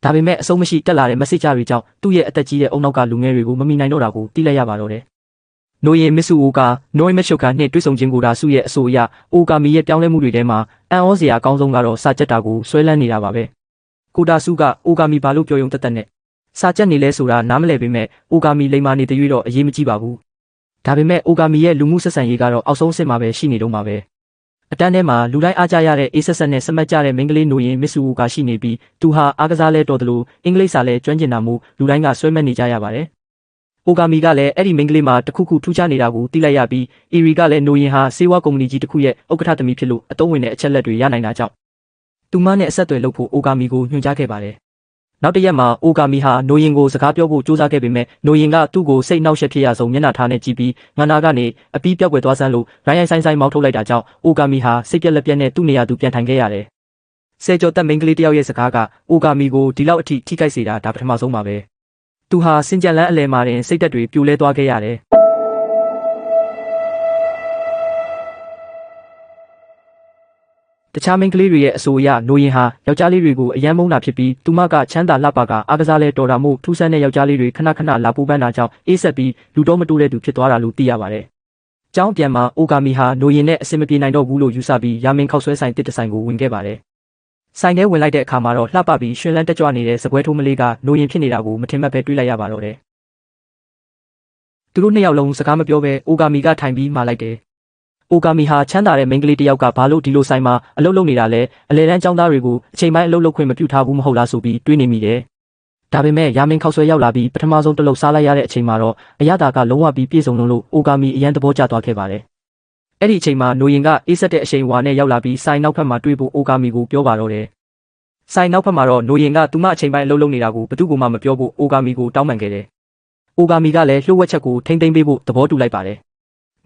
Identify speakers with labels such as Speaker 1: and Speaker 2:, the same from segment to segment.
Speaker 1: ဒါပေမဲ့အဆုံးမရှိတက်လာတဲ့ message တွေကြောင့်သူ့ရဲ့အသက်ကြီးတဲ့အုံနောက်ကလူငယ်တွေကိုမမီနိုင်တော့တာကိုသိလိုက်ရပါတော့တယ်။နိုရင်မစ်ဆူအိုကာနိုရီမက်ရှုကာနဲ့တွေ့ဆုံခြင်းကိုဒါစုရဲ့အဆိုအရအိုကာမီရဲ့ပြောင်းလဲမှုတွေထဲမှာအန်ဩစရာအကောင်းဆုံးကတော့စာချက်တာကိုဆွဲလန်းနေတာပါပဲ။ကိုဒါစုကအိုကာမီဘာလို့ပြောယုံတက်နဲ့စာချက်နေလဲဆိုတာနားမလည်ပေမဲ့အိုကာမီလိမ္မာနေတဲ့ရွေးတော့အရေးမကြီးပါဘူး။ဒါပေမဲ့အိုကာမီရဲ့လူမှုဆက်ဆံရေးကတော့အောက်ဆုံးအဆင့်မှာပဲရှိနေတော့မှာပဲ။အတန်းထဲမှာလူတိုင်းအားကြရတဲ့အေးဆက်ဆက်နဲ့စမတ်ကြတဲ့မင်းကလေးနိုရင်မစ်ဆူအိုကာရှိနေပြီးသူဟာအားကစားလဲတော်တယ်လို့အင်္ဂလိပ်စာလဲကျွမ်းကျင်တာမို့လူတိုင်းကဆွဲမှတ်နေကြရပါတယ်။အိုကာမီကလည်းအဲ့ဒီမင်းကလေးမှာတခုခုထူးခြားနေတာကိုသိလိုက်ရပြီးအီရီကလည်းနိုရင်ဟာစေဝါကုမ္ပဏီကြီးတစ်ခုရဲ့ဥက္ကဋ္ဌသမီးဖြစ်လို့အတုံးဝင်တဲ့အချက်လက်တွေရနိုင်တာကြောင့်သူမနဲ့အဆက်အသွယ်လုပ်ဖို့အိုကာမီကိုညွှန်ကြားခဲ့ပါတယ်။နောက်တစ်ရက်မှာအိုကာမီဟာနိုရင်ကိုစကားပြောဖို့ကြိုးစားခဲ့ပေမဲ့နိုရင်ကသူ့ကိုစိတ်နှောက်ယှက်ဖြစ်ရဆုံးမျက်နှာထားနဲ့ကြည့်ပြီးငါနာကနေအပီးပြောက်ွယ်သွားစမ်းလို့ရိုင်းရိုင်းဆိုင်ဆိုင်မောင်းထုတ်လိုက်တာကြောင့်အိုကာမီဟာစိတ်ပြက်လက်ပြက်နဲ့သူ့နေရာသူပြန်ထိုင်ခဲ့ရတယ်။ဆယ်ကျော်သက်မင်းကလေးတယောက်ရဲ့စကားကအိုကာမီကိုဒီလောက်အထိထိခိုက်စေတာဒါပထမဆုံးပါပဲ။သူဟာစင်ကြံလန်းအလယ်မှာတင်စိတ်သက်တွေပြိုလဲသွားခဲ့ရတယ်။တခြားမင်းကလေးတွေရဲ့အဆိုအရနိုရင်ဟာယောက်ျားလေးတွေကိုအယမ်းမုန်းတာဖြစ်ပြီးသူမကချမ်းသာလှပကအားကစားလဲတော်တာမို့ထူးဆန်းတဲ့ယောက်ျားလေးတွေခဏခဏလာပူပန်းတာကြောင့်အေးဆက်ပြီးလူတော့မတိုးတဲ့သူဖြစ်သွားတာလို့သိရပါတယ်။ကျောင်းပြန်မှာအိုကာမီဟာနိုရင်နဲ့အဆင်မပြေနိုင်တော့ဘူးလို့ယူဆပြီးရာမင်ခောက်ဆွဲဆိုင်တစ်တဆိုင်ကိုဝင်ခဲ့ပါတယ်။ဆိုင်ထဲဝင်လိုက်တဲ့အခါမှာတော့လှပပြီးရှင်လန်းတက်ကြွနေတဲ့စပွဲထိုးမလေးကနိုရင်ဖြစ်နေတာကိုမထင်မှတ်ပဲတွေးလိုက်ရပါတော့တယ်။သူတို့နှစ်ယောက်လုံးစကားမပြောဘဲအိုကာမီကထိုင်ပြီးမာလိုက်တယ်။အိုကာမီဟာချမ်းသာတဲ့မိန်းကလေးတစ်ယောက်ကဘာလို့ဒီလိုဆိုင်မှာအလုပ်လုပ်နေတာလဲအလဲတန်းចောင်းသားတွေကိုအချိန်ပိုင်းအလုပ်လုပ်ခွင့်မပြုထားဘူးမဟုတ်လားဆိုပြီးတွေးနေမိတယ်။ဒါပေမဲ့ရာမင်ခောက်ဆွဲရောက်လာပြီးပထမဆုံးတလုပ်စားလိုက်ရတဲ့အချိန်မှာတော့အရသာကလုံးဝပြီးပြည့်စုံလို့အိုကာမီအရန်သဘောကျသွားခဲ့ပါတယ်။အဲ့ဒီအချိန်မှာနိုရင်ကအေးဆက်တဲ့အချိန်ဝါနဲ့ရောက်လာပြီးဆိုင်နောက်ဖက်မှာတွေးဖို့အိုကာမီကိုပြောပါတော့တယ်။ဆိုင်နောက်ဖက်မှာတော့နိုရင်ကသူမအချိန်ပိုင်းအလုပ်လုပ်နေတာကိုဘသူ့ကိုမှမပြောဖို့အိုကာမီကိုတောင်းပန်ခဲ့တယ်။အိုကာမီကလည်းလှုပ်ဝက်ချက်ကိုထိမ့်သိမ်းပေးဖို့သဘောတူလိုက်ပါတယ်။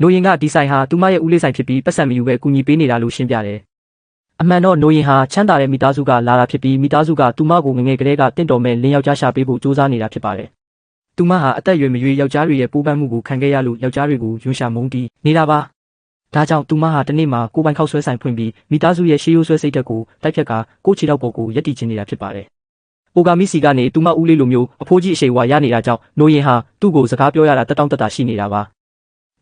Speaker 1: နိုရင်ကဒီဆိုင်ဟာသူမရဲ့ဦးလေးဆိုင်ဖြစ်ပြီးပတ်စံမယူပဲကူညီပေးနေတာလို့ရှင်းပြတယ်။အမှန်တော့နိုရင်ဟာချမ်းသာတဲ့မိသားစုကလာတာဖြစ်ပြီးမိသားစုကသူမကိုငငယ်ကလေးကတင့်တော်မဲ့လင်းယောက်ျားရှာပေးဖို့စူးစမ်းနေတာဖြစ်ပါတယ်။သူမဟာအသက်အရွယ်မရွေးယောက်ျားတွေရဲ့ပိုးပန်းမှုကိုခံခဲ့ရလို့ယောက်ျားတွေကိုယွန်းရှာမုန်းတီးနေတာပါ။ဒါကြောင့်သူမဟာတနေ့မှာကိုပိုင်ခောက်ဆွဲဆိုင်ဖွင့်ပြီးမိသားစုရဲ့ရှေးရိုးဆွဲစိတ်သက်ကိုတိုက်ဖြတ်ကကိုခြေထောက်ပေါ်ကိုရက်တီချနေတာဖြစ်ပါတယ်။အိုကာမီစီကနေသူမဦးလေးလိုမျိုးအဖိုးကြီးအရှိန်ဝါရနေတာကြောင့်နိုရင်ဟာသူ့ကိုစကားပြောရတာတက်တောင့်တက်တာရှိနေတာပါ။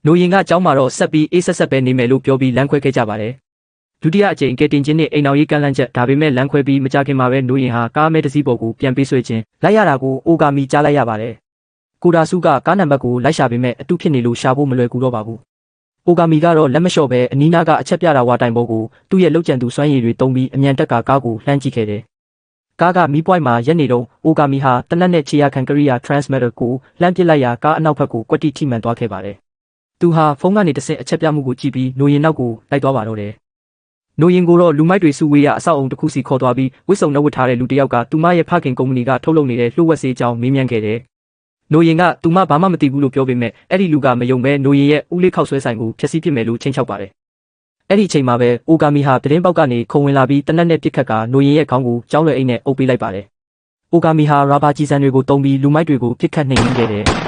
Speaker 1: နိုရင်ကကျောင်းမှာတော့ဆက်ပြီးအေးဆက်ဆက်ပဲနေမယ်လို့ပြောပြီးလမ်းခွဲခဲ့ကြပါတယ်။ဒုတိယအကြိမ်ကဲတင်ချင်းနဲ့အိမ်တော်ရေးကန့်လန့်ချက်ဒါပေမဲ့လမ်းခွဲပြီးမကြခင်မှာပဲနိုရင်ဟာကားမဲတစ်စီးပေါ်ကိုပြန်ပေးဆွဲခြင်းလိုက်ရတာကိုအိုကာမီကြားလိုက်ရပါတယ်။ကိုဒါစုကကားနံပါတ်ကိုလိုက်ရှာပေမဲ့အတုဖြစ်နေလို့ရှာဖို့မလွယ်ကူတော့ပါဘူး။အိုကာမီကတော့လက်မလျှော့ပဲအနီးနားကအချက်ပြတာဝါတိုင်ပေါ်ကိုသူ့ရဲ့လှုပ်ကြံသူစွမ်းရည်တွေတုံးပြီးအမြန်တက်ကကားကိုလှမ်းကြည့်ခဲ့တယ်။ကားကမီးပွိုင်းမှာရက်နေတော့အိုကာမီဟာတနက်နဲ့ခြေရခံကရိယာ transmitter ကိုလှမ်းပစ်လိုက်ရာကားအနောက်ဘက်ကိုကွက်တိထိမှန်သွားခဲ့ပါတယ်။သူဟာဖုန်းကနေတစ်ဆင့်အချက်ပြမှုကိုကြည့်ပြီးနိုရင်နောက်ကိုလိုက်သွားပါတော့တယ်။နိုရင်ကိုတော့လူမိုက်တွေစုဝေးရအဆောက်အုံတစ်ခုစီခေါ်သွားပြီးဝစ်စုံနှုတ်ဝတ်ထားတဲ့လူတစ်ယောက်ကသူမရဲ့ဖခင်ကုမ္ပဏီကထုတ်လုပ်နေတဲ့လှုပ်ဝက်ဆေးကြောင်းမေးမြန်းခဲ့တယ်။နိုရင်ကသူမဘာမှမသိဘူးလို့ပြောပေမဲ့အဲ့ဒီလူကမယုံပဲနိုရင်ရဲ့ဦးလေးခောက်ဆွဲဆိုင်ကိုဖျက်ဆီးပစ်မယ်လို့ချိန်ချောက်ပါတယ်။အဲ့ဒီအချိန်မှာပဲအိုကာမီဟာတရင်ပေါက်ကနေခုံဝင်လာပြီးတနက်နဲ့ပစ်ခတ်ကနိုရင်ရဲ့ခေါင်းကိုကြောင်းလွယ်အိတ်နဲ့အုပ်ပေးလိုက်ပါတယ်။အိုကာမီဟာရာဘာကြီးစံတွေကိုတုံးပြီးလူမိုက်တွေကိုပစ်ခတ်နှိမ်နင်းခဲ့တယ်။